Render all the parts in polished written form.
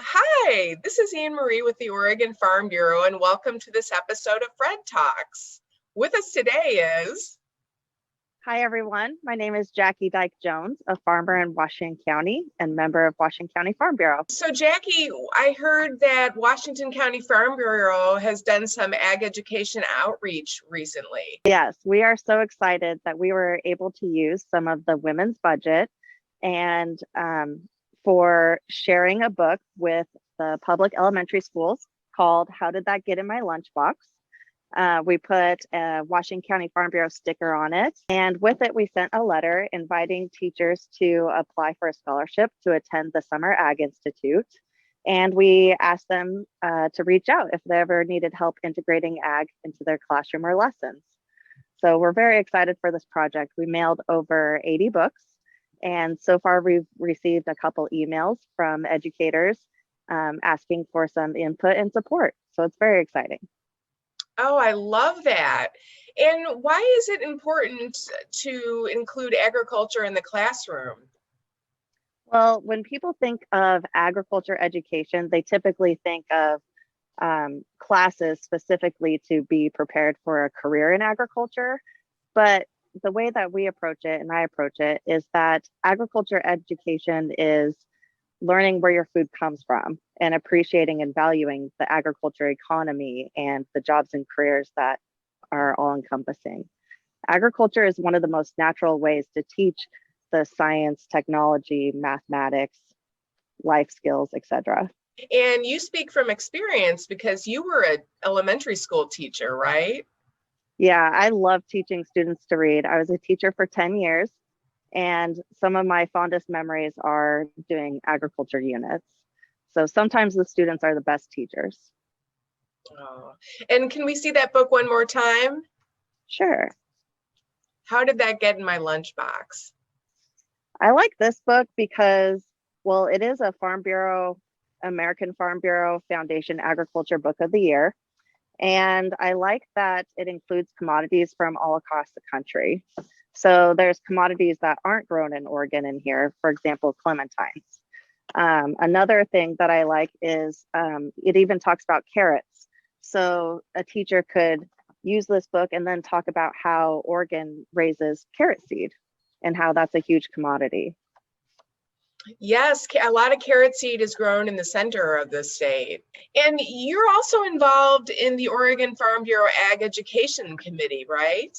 Hi, this is Anne Marie with the Oregon Farm Bureau, and welcome to this episode of FRED Talks. With us today is... Hi, everyone. My name is Jacque Duyck Jones, a farmer in Washington County and member of Washington County Farm Bureau. So, Jacque, I heard that Washington County Farm Bureau has done some ag education outreach recently. Yes, we are so excited that we were able to use some of the women's budget and for sharing a book with the public elementary schools called How Did That Get in My Lunchbox? We put a Washington County Farm Bureau sticker on it, and with it we sent a letter inviting teachers to apply for a scholarship to attend the Summer Ag Institute, and we asked them to reach out if they ever needed help integrating ag into their classroom or lessons. So we're very excited for this project. We mailed over 80 books, and so far we've received a couple emails from educators asking for some input and support. So it's very exciting. Oh, I love that. And why is it important to include agriculture in the classroom? Well, when people think of agriculture education, they typically think of classes specifically to be prepared for a career in agriculture. But the way that we approach it, and I approach it, is that agriculture education is learning where your food comes from and appreciating and valuing the agriculture economy and the jobs and careers that are all encompassing. Agriculture is one of the most natural ways to teach the science, technology, mathematics, life skills, etc. And you speak from experience because you were an elementary school teacher, right? Yeah, I love teaching students to read. I was a teacher for 10 years, and some of my fondest memories are doing agriculture units. So sometimes the students are the best teachers. Oh. And can we see that book one more time? Sure. How Did That Get in My Lunchbox? I like this book because, well, it is a Farm Bureau, American Farm Bureau Foundation Agriculture Book of the Year. And I like that it includes commodities from all across the country. So there's commodities that aren't grown in Oregon in here, for example, clementines. Another thing that I like is it even talks about carrots. So a teacher could use this book and then talk about how Oregon raises carrot seed and how that's a huge commodity. Yes, a lot of carrot seed is grown in the center of the state. And you're also involved in the Oregon Farm Bureau Ag Education Committee, right?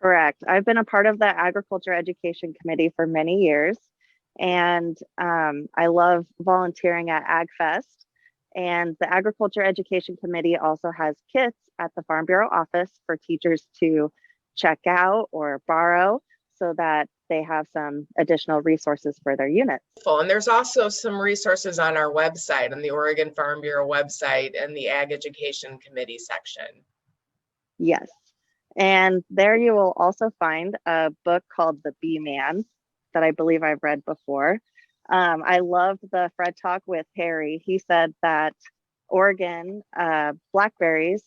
Correct. I've been a part of the Agriculture Education Committee for many years, and I love volunteering at AgFest. And the Agriculture Education Committee also has kits at the Farm Bureau office for teachers to check out or borrow so that they have some additional resources for their units. And there's also some resources on our website, on the Oregon Farm Bureau website and the Ag Education Committee section. Yes. And there you will also find a book called The Bee Man that I believe I've read before. I loved the FRED talk with Harry. He said that Oregon blackberries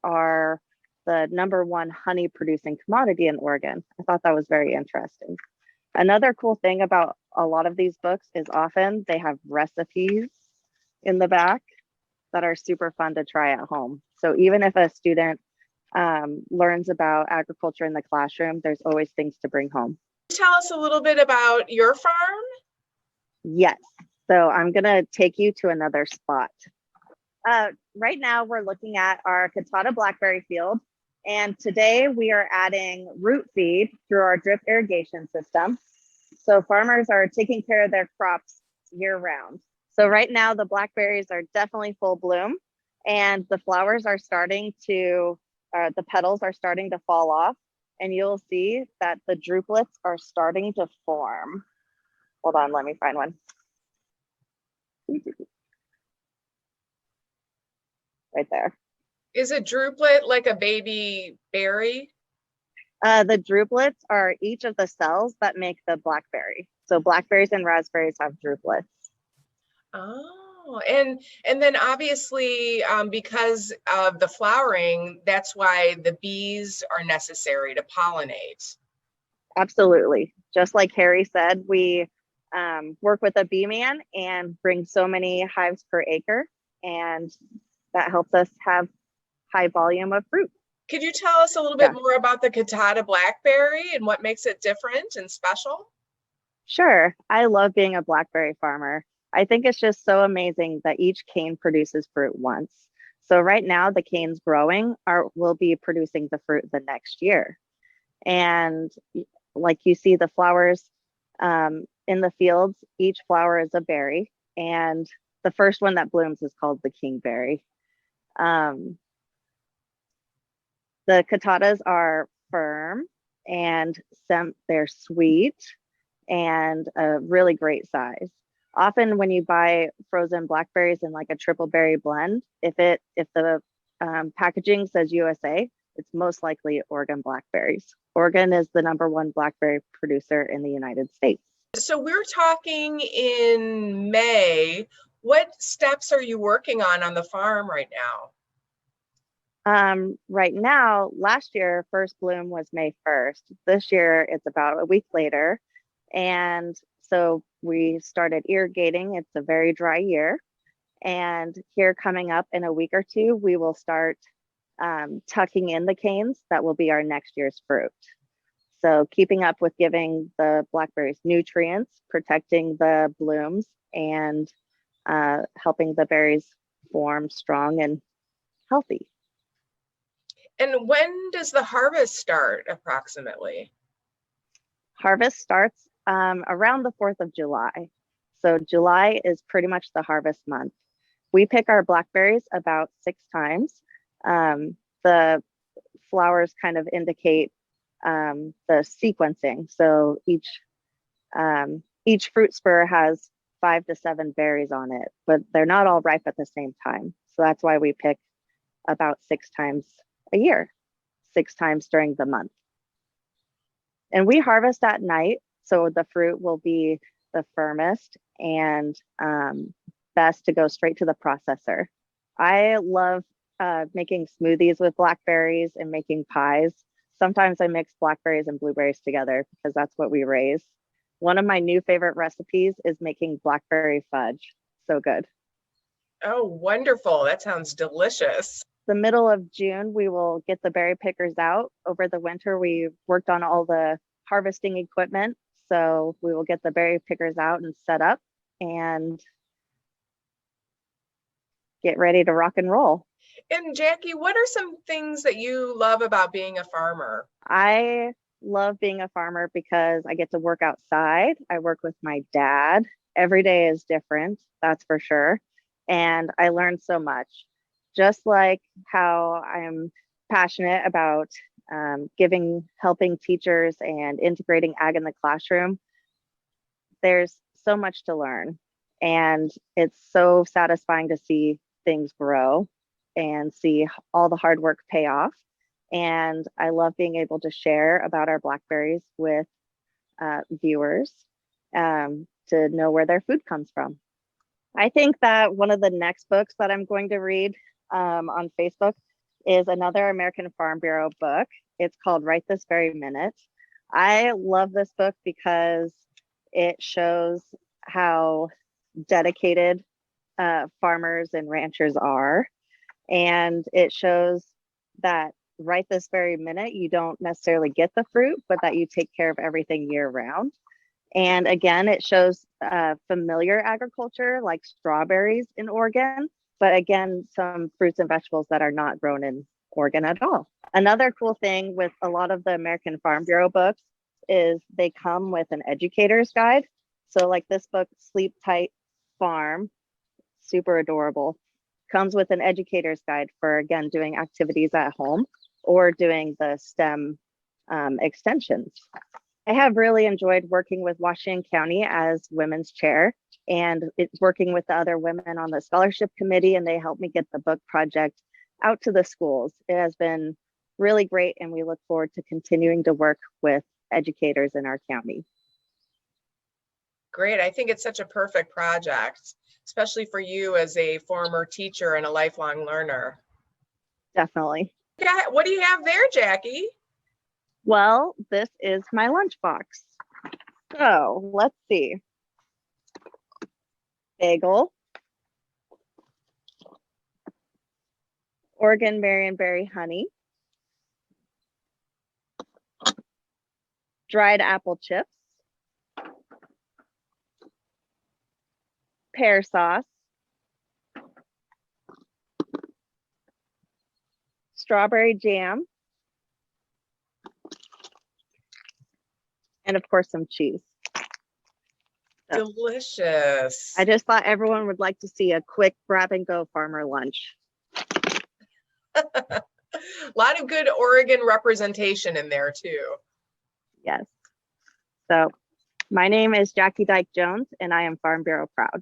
are the #1 honey producing commodity in Oregon. I thought that was very interesting. Another cool thing about a lot of these books is often they have recipes in the back that are super fun to try at home. So even if a student learns about agriculture in the classroom, there's always things to bring home. Tell us a little bit about your farm. Yes, so I'm gonna take you to another spot. Right now we're looking at our Kotata blackberry field, and today we are adding root feed through our drip irrigation system. So farmers are taking care of their crops year round. So right now the blackberries are definitely full bloom, and the flowers are starting to the petals are starting to fall off, and you'll see that the drooplets are starting to form. Hold on, let me find one. Right there. Is a drooplet like a baby berry? The drooplets are each of the cells that make the blackberry. So blackberries and raspberries have drooplets. Oh, and then obviously because of the flowering, that's why the bees are necessary to pollinate. Absolutely. Just like Harry said, we work with a bee man and bring so many hives per acre. And that helps us have high volume of fruit. Could you tell us a little bit more about the Kotata blackberry and what makes it different and special? Sure. I love being a blackberry farmer. I think it's just so amazing that each cane produces fruit once. So right now the canes growing will be producing the fruit the next year. And like you see the flowers in the fields, each flower is a berry. And the first one that blooms is called the kingberry. The Kotatas are firm and they're sweet and a really great size. Often when you buy frozen blackberries in like a triple berry blend, if the packaging says USA, it's most likely Oregon blackberries. Oregon is the #1 blackberry producer in the United States. So we're talking in May. What steps are you working on the farm right now? Right now, last year, first bloom was May 1st. This year, it's about a week later. And so we started irrigating. It's a very dry year. And here coming up in a week or two, we will start tucking in the canes. That will be our next year's fruit. So keeping up with giving the blackberries nutrients, protecting the blooms, and helping the berries form strong and healthy. And when does the harvest start approximately? Harvest starts around the 4th of July. So July is pretty much the harvest month. We pick our blackberries about 6 times. The flowers kind of indicate the sequencing. So each fruit spur has 5 to 7 berries on it, but they're not all ripe at the same time. So that's why we pick about 6 times a year, 6 times during the month. And we harvest at night, so the fruit will be the firmest and best to go straight to the processor. I love making smoothies with blackberries and making pies. Sometimes I mix blackberries and blueberries together because that's what we raise. One of my new favorite recipes is making blackberry fudge. So good. Oh, wonderful. That sounds delicious. The middle of June, we will get the berry pickers out. Over the winter, we worked on all the harvesting equipment. So we will get the berry pickers out and set up and get ready to rock and roll. And Jackie, what are some things that you love about being a farmer? I love being a farmer because I get to work outside. I work with my dad. Every day is different, that's for sure. And I learned so much. Just like how I'm passionate about helping teachers and integrating ag in the classroom, there's so much to learn. And it's so satisfying to see things grow and see all the hard work pay off. And I love being able to share about our blackberries with viewers to know where their food comes from. I think that one of the next books that I'm going to read on Facebook is another American Farm Bureau book. It's called Right This Very Minute. I love this book because it shows how dedicated farmers and ranchers are. And it shows that right this very minute, you don't necessarily get the fruit, but that you take care of everything year round. And again, it shows familiar agriculture like strawberries in Oregon, but again, some fruits and vegetables that are not grown in Oregon at all. Another cool thing with a lot of the American Farm Bureau books is they come with an educator's guide. So like this book, Sleep Tight Farm, super adorable, comes with an educator's guide for, again, doing activities at home or doing the STEM extensions. I have really enjoyed working with Washington County as women's chair and working with the other women on the scholarship committee, and they helped me get the book project out to the schools. It has been really great, and we look forward to continuing to work with educators in our county. Great. I think it's such a perfect project, especially for you as a former teacher and a lifelong learner. Definitely. Yeah, what do you have there, Jackie? Well, this is my lunchbox. So let's see. bagel, Oregon Marionberry honey, dried apple chips, pear sauce, strawberry jam, and of course some cheese. So, Delicious. I just thought everyone would like to see a quick grab and go farmer lunch. A lot of good Oregon representation in there too. Yes. So my name is Jacque Duyck Jones, and I am Farm Bureau proud.